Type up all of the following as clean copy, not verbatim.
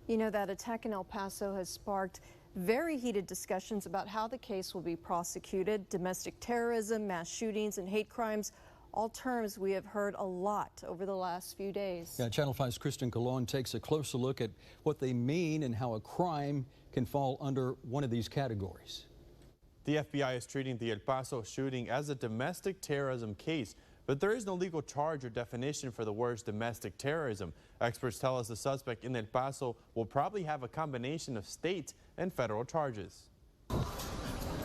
You know, that attack in El Paso has sparked very heated discussions about how the case will be prosecuted. Domestic terrorism, mass shootings, and hate crimes, all terms we have heard a lot over the last few days. Yeah, Channel 5's Kristen Colon takes a closer look at what they mean and how a crime can fall under one of these categories. The FBI is treating the El Paso shooting as a domestic terrorism case, but there is no legal charge or definition for the words domestic terrorism. Experts tell us the suspect in El Paso will probably have a combination of state and federal charges.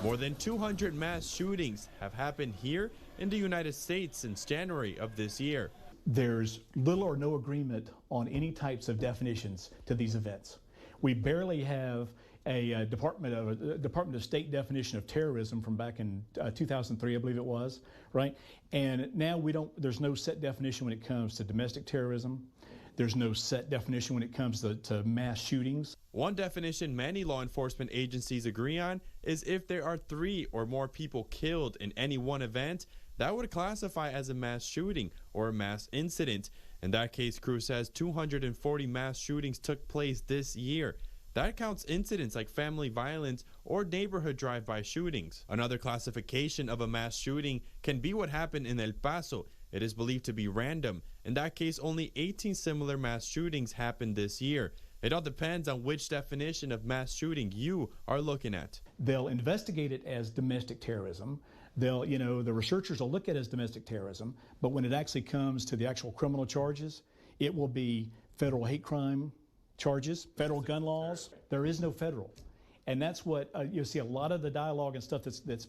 More than 200 mass shootings have happened here in the United States since January of this year. There's little or no agreement on any types of definitions to these events. We barely have a Department of State definition of terrorism from back in 2003, I believe it was, right? And now there's no set definition when it comes to domestic terrorism. There's no set definition when it comes to mass shootings. One definition many law enforcement agencies agree on is if there are 3 or more people killed in any one event, that would classify as a mass shooting or a mass incident. In that case, crew says 240 mass shootings took place this year. That counts incidents like family violence or neighborhood drive-by shootings. Another classification of a mass shooting can be what happened in El Paso. It is believed to be random. In that case, only 18 similar mass shootings happened this year. It all depends on which definition of mass shooting you are looking at. They'll investigate it as domestic terrorism. The researchers will look at it as domestic terrorism, but when it actually comes to the actual criminal charges, it will be federal hate crime charges, federal gun laws. There is no federal. And that's what you see a lot of the dialogue and stuff that's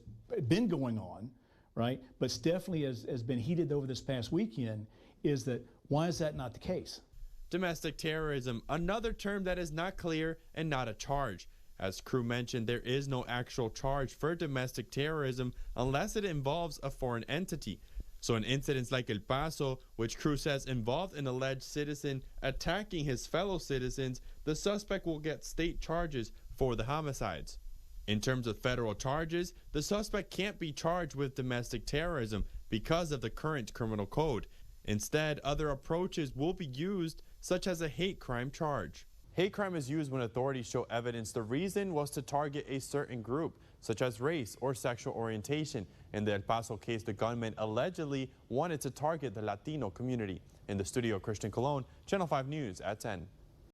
been going on, right? But definitely has been heated over this past weekend is that why is that not the case? Domestic terrorism, another term that is not clear and not a charge. As crew mentioned, there is no actual charge for domestic terrorism unless it involves a foreign entity. So in incidents like El Paso, which crew says involved an alleged citizen attacking his fellow citizens, the suspect will get state charges for the homicides. In terms of federal charges, the suspect can't be charged with domestic terrorism because of the current criminal code. Instead, other approaches will be used, such as a hate crime charge. Hate crime is used when authorities show evidence the reason was to target a certain group, such as race or sexual orientation. In the El Paso case, the gunman allegedly wanted to target the Latino community. In the studio, Kristen Colon, Channel 5 News at 10.